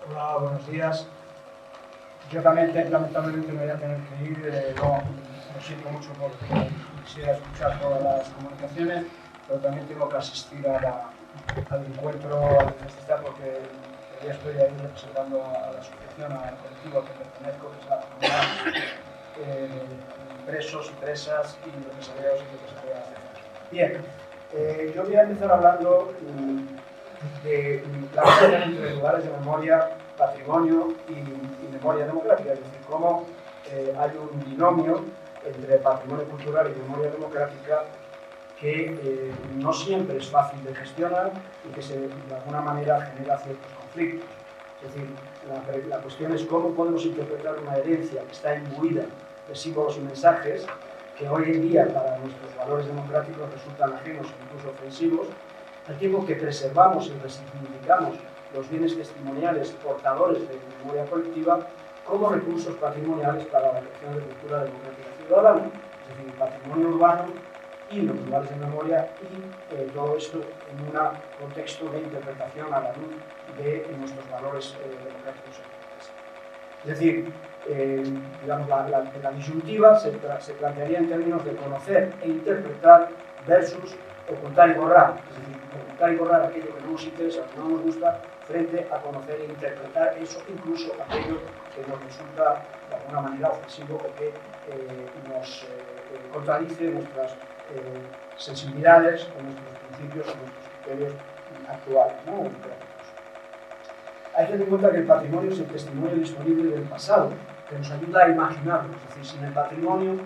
Hola, buenos días. Yo también lamentablemente me voy a tener que ir, no, lo siento mucho porque quisiera escuchar todas las comunicaciones, pero también tengo que asistir al encuentro al que está porque ya estoy ahí representando a la asociación, al colectivo al que pertenezco, que es la comunidad de presos y presas y represaliados y represaliadas. Bien, yo voy a empezar hablando de la relación entre lugares de memoria, patrimonio y memoria democrática, es decir, cómo hay un binomio entre patrimonio cultural y memoria democrática que no siempre es fácil de gestionar y que de alguna manera genera ciertos conflictos. Es decir, la cuestión es cómo podemos interpretar una herencia que está imbuida de símbolos y mensajes que hoy en día para nuestros valores democráticos resultan ajenos e incluso ofensivos, al tiempo que preservamos y resignificamos los bienes testimoniales portadores de memoria colectiva como recursos patrimoniales para la creación de cultura democrática ciudadana, es decir, patrimonio urbano y los lugares de memoria y todo esto en un contexto de interpretación a la luz de nuestros valores democráticos actuales. Es decir, digamos, la disyuntiva se plantearía en términos de conocer e interpretar versus o contar y borrar, es decir, contar y borrar aquello que no nos interesa, que no nos gusta, frente a conocer e interpretar eso, incluso aquello que nos resulta de alguna manera ofensivo o que nos contradice nuestras sensibilidades o nuestros principios o nuestros criterios actuales, ¿no? Hay que tener en cuenta que el patrimonio es el testimonio disponible del pasado, que nos ayuda a imaginarlo, es decir, sin el patrimonio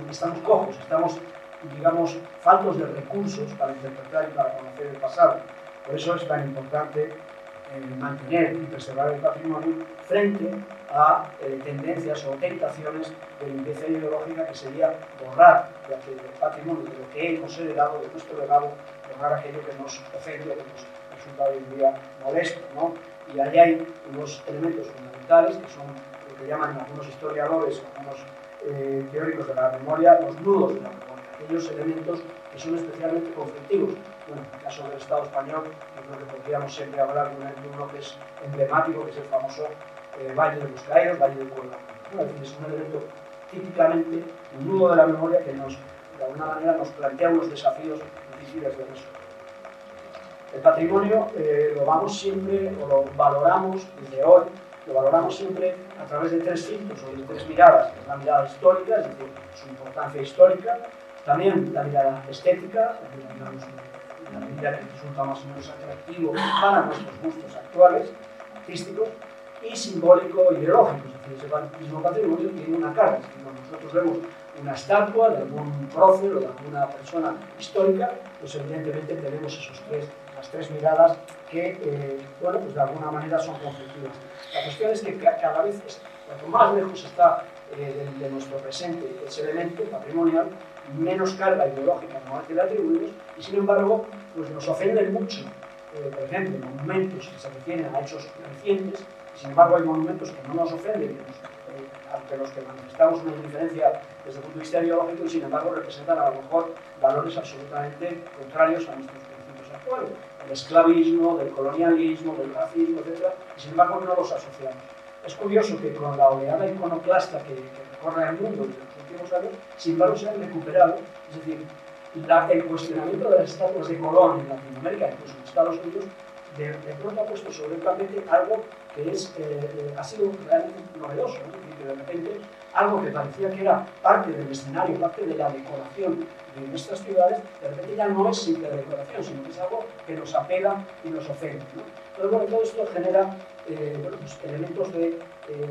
estamos cojos, estamos, digamos, faltos de recursos para interpretar y para conocer el pasado. Por eso es tan importante mantener y preservar el patrimonio frente a tendencias o tentaciones de limpieza ideológica que sería borrar del patrimonio, de lo que hemos heredado, de nuestro legado, borrar aquello que nos ofende o que nos resulta hoy en día molesto, ¿no? Y ahí hay unos elementos fundamentales que son lo que llaman algunos historiadores, algunos teóricos de la memoria, los nudos de la memoria, aquellos elementos que son especialmente conflictivos. Bueno, en el caso del Estado español, yo creo que podríamos siempre hablar de uno que es emblemático, que es el famoso Valle de los Caídos, Valle del Cuelga. Es decir, es un elemento típicamente, un nudo de la memoria que de alguna manera nos plantea unos desafíos difíciles de resolver. El patrimonio lo vamos siempre, o lo valoramos desde hoy, lo valoramos siempre a través de tres filtros o de tres miradas. La mirada histórica, es decir, su importancia histórica, también la mirada estética, digamos, la medida que resulta más o menos atractivo para nuestros gustos actuales, artísticos, y simbólico y ideológico, es decir, ese mismo patrimonio tiene una carga. Es decir, cuando nosotros vemos una estatua de algún prócer o de alguna persona histórica, pues evidentemente tenemos las tres miradas que, bueno, pues de alguna manera son conflictivas. La cuestión es que cada vez, cuanto más lejos está de nuestro presente ese elemento patrimonial, menos carga ideológica normalmente le atribuimos y, sin embargo, pues nos ofenden mucho, por ejemplo, monumentos que se refieren a hechos recientes, y sin embargo hay monumentos que no nos ofenden, ante los que manifestamos una indiferencia desde el punto de vista ideológico y, sin embargo, representan a lo mejor valores absolutamente contrarios a nuestros principios actuales, del esclavismo, del colonialismo, del racismo, etc., y sin embargo no los asociamos. Es curioso que con la oleada iconoclasta que recorre el mundo desde los últimos años, sin embargo se han recuperado, es decir, el cuestionamiento de las estatuas de Colón en Latinoamérica, incluso en Estados Unidos, de pronto ha puesto sobre el tapete algo que ha sido realmente novedoso, ¿no? Y que de repente algo que parecía que era parte del escenario, parte de la decoración de nuestras ciudades, de repente ya no es simple decoración, sino que es algo que nos apela y nos ofende, ¿no? Entonces, bueno, todo esto genera bueno, pues, elementos de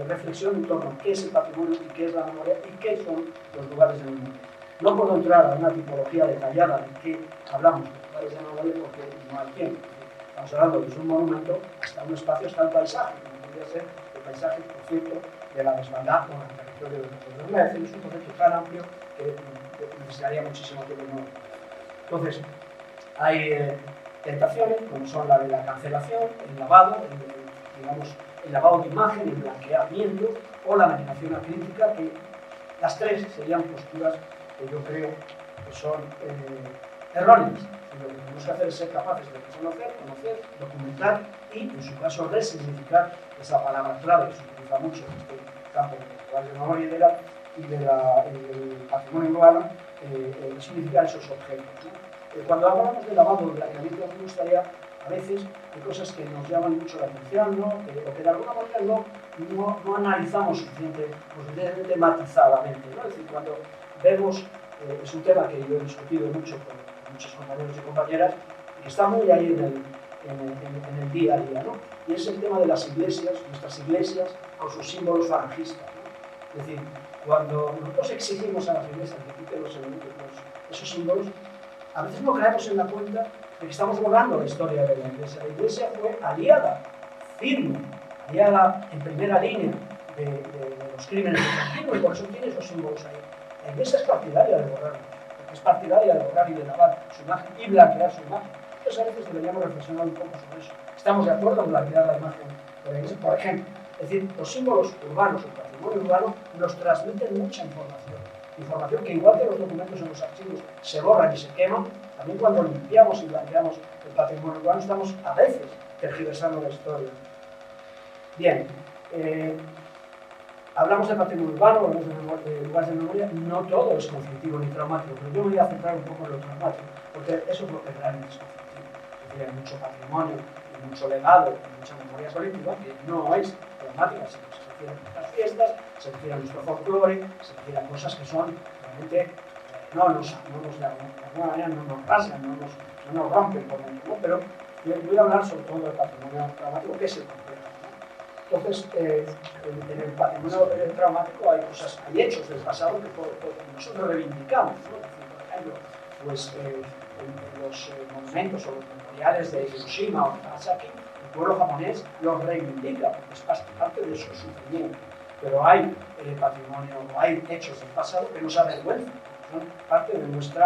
reflexión en torno a qué es el patrimonio y qué es la memoria y qué son los lugares de memoria. No puedo entrar a una tipología detallada de qué hablamos de lugares de memoria porque no hay tiempo. Estamos hablando desde un monumento hasta un espacio, hasta el paisaje, como podría ser el paisaje, por cierto, de la desbandada o el territorio de los Mercedes. Es un concepto tan amplio que necesitaría muchísimo tiempo. Entonces, hay tentaciones, como son la de la cancelación, el lavado, digamos, el lavado de imagen, el blanqueamiento o la medicación crítica, que las tres serían posturas que yo creo que son erróneas. Lo que tenemos que hacer es ser capaces de conocer, documentar y, en su caso, resignificar esa palabra clave que se utiliza mucho en este campo de memoria y del patrimonio urbano, significar esos objetos, ¿no? Cuando hablamos de lavado, de blanqueamiento, me gustaría, a veces, hay cosas que nos llaman mucho la atención, ¿no? O que de alguna manera no analizamos suficientemente matizadamente, ¿no? Es decir, cuando vemos, es un tema que yo he discutido mucho con muchos compañeros y compañeras, y que está muy ahí en el día a día, ¿no? Y es el tema de las iglesias, nuestras iglesias, con sus símbolos falangistas, ¿no? Es decir, cuando nosotros exigimos a las iglesias que quiten los elementos, esos símbolos, a veces no caemos en la cuenta de que estamos borrando la historia de la iglesia. La iglesia fue aliada, firme, aliada en primera línea de los crímenes del franquismo, y por eso tiene esos símbolos ahí. La iglesia es partidaria de borrarlos, porque es partidaria de borrar y de lavar su imagen y blanquear su imagen. Entonces a veces deberíamos reflexionar un poco sobre eso. ¿Estamos de acuerdo en blanquear la imagen de la iglesia? Por ejemplo, es decir, los símbolos urbanos, el patrimonio urbano, nos transmiten mucha información. Información que, igual que los documentos en los archivos se borran y se queman, también cuando limpiamos y blanqueamos el patrimonio urbano estamos a veces tergiversando la historia. Bien, hablamos de patrimonio urbano, hablamos de lugares de memoria, no todo es conflictivo ni traumático, pero yo me voy a centrar un poco en lo traumático, porque eso es lo que realmente es conflictivo. Es decir, hay mucho patrimonio, hay mucho legado, hay mucha memoria colectiva que no es traumática, sino que se refiere a nuestras fiestas, se refiere a nuestro folclore, se refiere a cosas que son realmente no nos rasgan, no nos rompen por dentro, ¿no? Pero yo voy a hablar sobre todo del patrimonio traumático, que es el complejo. Entonces, en el patrimonio traumático hay hechos del pasado que nosotros reivindicamos, ¿no? Por ejemplo, pues, en los monumentos o los memoriales de Hiroshima o de Nagasaki, el pueblo japonés los reivindica porque es parte de su sufrimiento. Pero hay patrimonio, hay hechos del pasado que nos avergüenzan, son parte de nuestros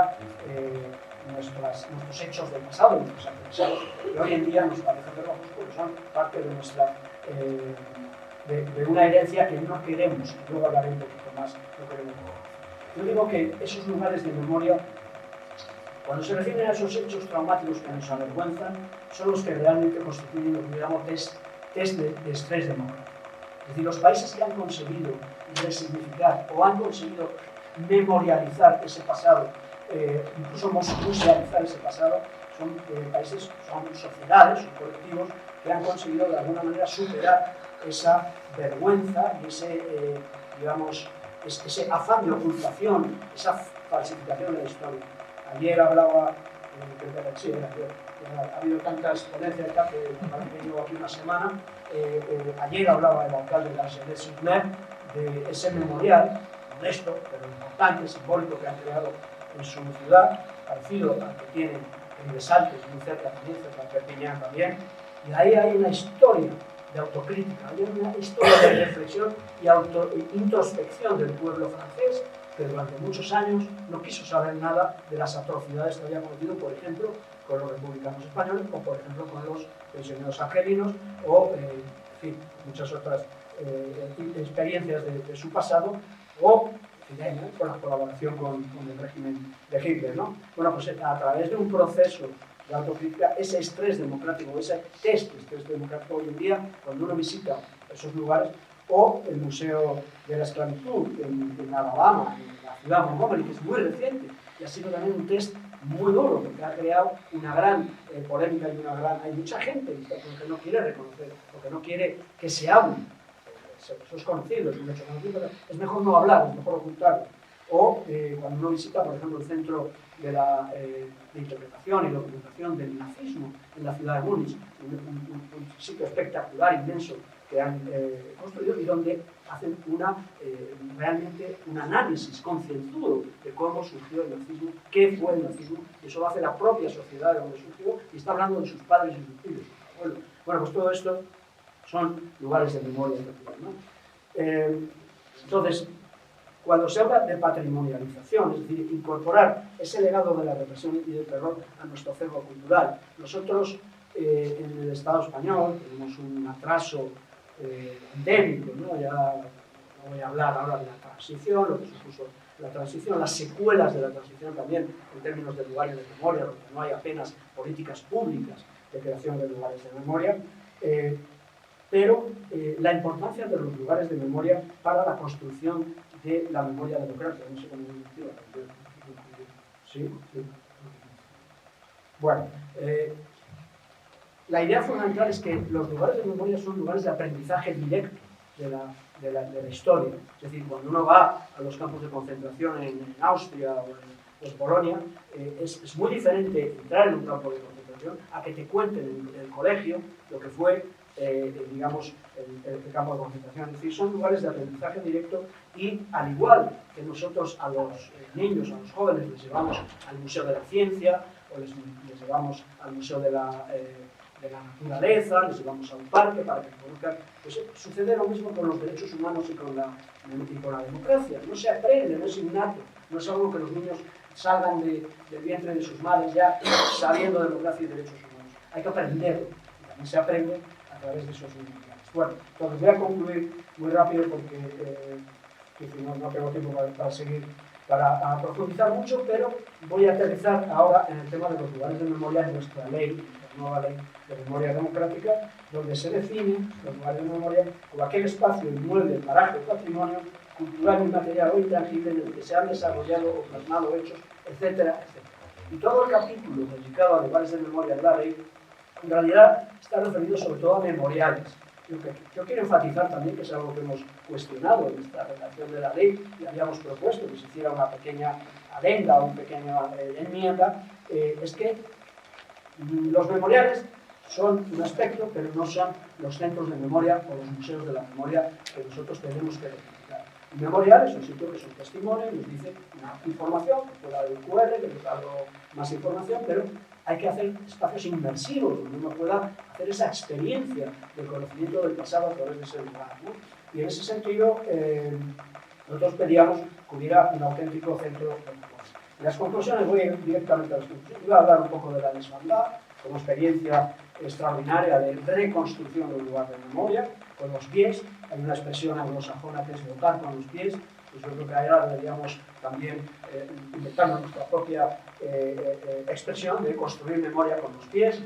hechos del pasado, nuestros antepasados, que hoy en día nos parecen vergonzosos porque son parte de nuestra de una herencia que no queremos, y luego hablaré un poquito más, no queremos. Yo digo que esos lugares de memoria, cuando se refieren a esos hechos traumáticos que nos avergüenzan, son los que realmente constituyen lo que llamamos test de estrés democrático. Es decir, los países que han conseguido resignificar o han conseguido memorializar ese pasado, incluso musealizar ese pasado, son países, son sociedades, son colectivos que han conseguido de alguna manera superar esa vergüenza y ese afán de ocultación, esa falsificación de la historia. Ayer hablaba, ha habido tantas ponencias que llevo aquí una semana, ayer hablaba el alcalde de la Argelès-sur-Mer de ese memorial, modesto, pero importante, simbólico que han creado en su ciudad, parecido al que tiene en Besaltes, muy cerca también, cerca de Perpiñán también, y ahí hay una historia de autocrítica, hay una historia de reflexión y introspección del pueblo francés, que durante muchos años no quiso saber nada de las atrocidades que había cometido, por ejemplo, con los republicanos españoles, o por ejemplo con los prisioneros argelinos, o en fin, muchas otras experiencias de su pasado, o con la colaboración con el régimen de Hitler, ¿no? Bueno, pues a través de un proceso de autocrítica, ese estrés democrático, ese test de estrés democrático hoy en día, cuando uno visita esos lugares, o el Museo de la Esclavitud en Alabama, en la ciudad de Montgomery, que es muy reciente, y ha sido también un test muy duro, porque ha creado una gran polémica y hay mucha gente que no quiere reconocer, o que no quiere que se hable. Eso es conocido, es un hecho conocido, pero es mejor no hablar, es mejor ocultarlo. O cuando uno visita, por ejemplo, el Centro de Interpretación y Documentación del Nazismo en la ciudad de Múnich, un sitio espectacular, inmenso, que han construido y donde hacen realmente un análisis concienzudo de cómo surgió el nazismo, qué fue el nazismo, y eso lo hace la propia sociedad de donde surgió, y está hablando de sus padres y sus hijos, sus abuelos. Bueno, pues todo esto son lugares de memoria, ¿no? Entonces, cuando se habla de patrimonialización, es decir, incorporar ese legado de la represión y del terror a nuestro acervo cultural, nosotros en el Estado español tenemos un atraso endémico, ¿no? Ya no voy a hablar ahora de la transición, lo que supuso la transición, las secuelas de la transición también en términos de lugares de memoria, donde no hay apenas políticas públicas de creación de lugares de memoria, pero la importancia de los lugares de memoria para la construcción de la memoria democrática. No sé cómo decirlo. ¿Sí? Sí. Bueno, la idea fundamental es que los lugares de memoria son lugares de aprendizaje directo de la historia. Es decir, cuando uno va a los campos de concentración en Austria o en Polonia, es muy diferente entrar en un campo de concentración a que te cuenten en el colegio lo que fue digamos, el campo de concentración. Es decir, son lugares de aprendizaje directo y, al igual que nosotros a los niños, a los jóvenes, les llevamos al Museo de la Ciencia, o les llevamos al Museo de la Naturaleza, les llevamos a un parque para que conozcan, pues sucede lo mismo con los derechos humanos y con la democracia. No se aprende, no es innato, no es algo que los niños salgan del vientre de sus madres ya sabiendo democracia y derechos humanos. Hay que aprenderlo, y también se aprende a través de esos niños. Bueno, entonces voy a concluir muy rápido porque no tengo tiempo para seguir, para profundizar mucho, pero voy a aterrizar ahora en el tema de los lugares de memoria en nuestra ley, la nueva ley de memoria democrática, donde se definen los lugares de memoria como aquel espacio, inmueble, paraje, patrimonio cultural, inmaterial o intangible en el que se han desarrollado o plasmado hechos, etcétera, etcétera. Y todo el capítulo dedicado a lugares de memoria en la ley, en realidad está referido sobre todo a memoriales. Yo quiero enfatizar también que es algo que hemos cuestionado en esta redacción de la ley y habíamos propuesto que se hiciera una pequeña adenda o una pequeña enmienda, es que los memoriales son un aspecto, pero no son los centros de memoria o los museos de la memoria que nosotros tenemos que identificar. Un memorial es un sitio que es un testimonio, nos dice una información, que puede haber un QR, que puede haber más información, pero hay que hacer espacios inmersivos donde uno pueda hacer esa experiencia del conocimiento del pasado a través de ese lugar, ¿no? Y en ese sentido, nosotros pedíamos que hubiera un auténtico centro de memoria. En las conclusiones voy a ir directamente a las conclusiones. Voy a hablar un poco de la desbandad como experiencia extraordinaria de reconstrucción de un lugar de memoria con los pies. Hay una expresión anglosajona que es votar con los pies. Pues yo creo que ahora deberíamos también inventar nuestra propia expresión de construir memoria con los pies,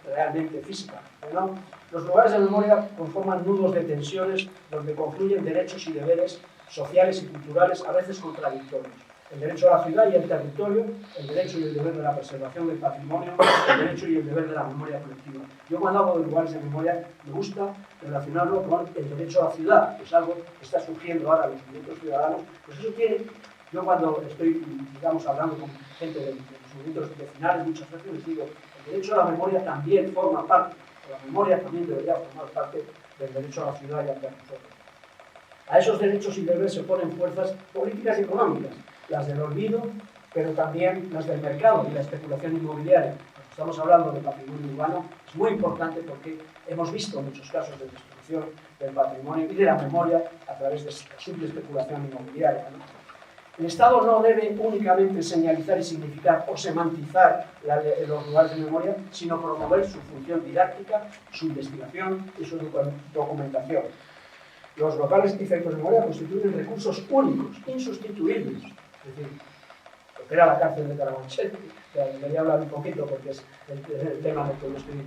realmente física, ¿no? Los lugares de memoria conforman nudos de tensiones donde confluyen derechos y deberes sociales y culturales a veces contradictorios. El derecho a la ciudad y el territorio, el derecho y el deber de la preservación del patrimonio, el derecho y el deber de la memoria colectiva. Yo cuando hablo de lugares de memoria me gusta relacionarlo con el derecho a la ciudad, que es algo que está surgiendo ahora en los movimientos ciudadanos. Pues eso tiene, yo cuando estoy, digamos, hablando con gente de los movimientos vecinales, muchas veces les digo, el derecho a la memoria también forma parte, o la memoria también debería formar parte del derecho a la ciudad y al territorio. A esos derechos y deberes se oponen fuerzas políticas y económicas, las del olvido, pero también las del mercado y la especulación inmobiliaria. Estamos hablando de patrimonio urbano, es muy importante porque hemos visto muchos casos de destrucción del patrimonio y de la memoria a través de simple especulación inmobiliaria, ¿no? El Estado no debe únicamente señalizar y significar o semantizar los lugares de memoria, sino promover su función didáctica, su investigación y su documentación. Los locales y centros de memoria constituyen recursos únicos, insustituibles. Es decir, lo que era la cárcel de Carabanchel, debería hablar un poquito porque es el tema en el que yo estoy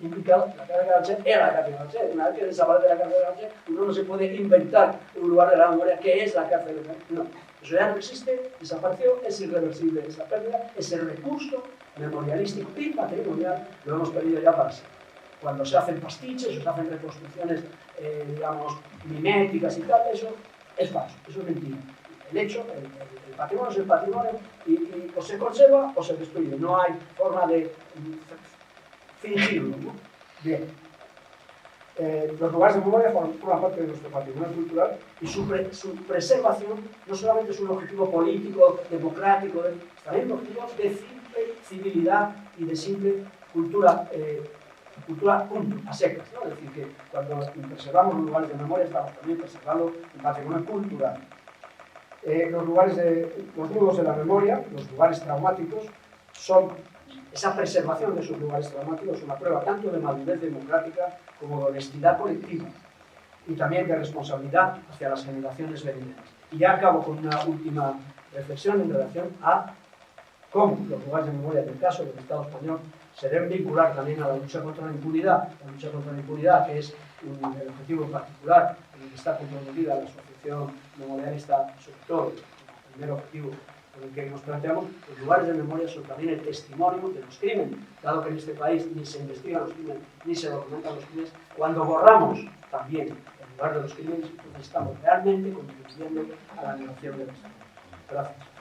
implicado. La cárcel de Carabanchel era la cárcel de Carabanchel. Una vez que desaparece la cárcel de Carabanchel, uno no se puede inventar un lugar de la memoria que es la cárcel de Carabanchel. No, eso ya no existe, desapareció, es irreversible esa pérdida, ese recurso memorialístico y patrimonial lo hemos perdido ya para siempre. Cuando se hacen pastiches o se hacen reconstrucciones, digamos, miméticas y tal, eso es falso, eso es mentira. El hecho, el patrimonio es el patrimonio y o se conserva o se destruye. No hay forma de fingirlo, ¿no? Bien. Los lugares de memoria forman parte de nuestro patrimonio cultural y su preservación no solamente es un objetivo político, democrático, también un objetivo de simple civilidad y de simple cultura punto, a secas, ¿no? Es decir, que cuando preservamos los lugares de memoria estamos también preservando el patrimonio cultural. Los nudos de la memoria, los lugares traumáticos, son esa preservación de esos lugares traumáticos, una prueba tanto de madurez democrática como de honestidad colectiva y también de responsabilidad hacia las generaciones venideras. Y ya acabo con una última reflexión en relación a cómo los lugares de memoria del caso del Estado español se deben vincular también a la lucha contra la impunidad que es el objetivo en particular en el que está comprometida la Asociación Memorialista, sobre todo, el primer objetivo con el que nos planteamos. Los lugares de memoria son también el testimonio de los crímenes, dado que en este país ni se investigan los crímenes ni se documentan los crímenes. Cuando borramos también el lugar de los crímenes, entonces estamos realmente contribuyendo a la negación de la historia. Gracias.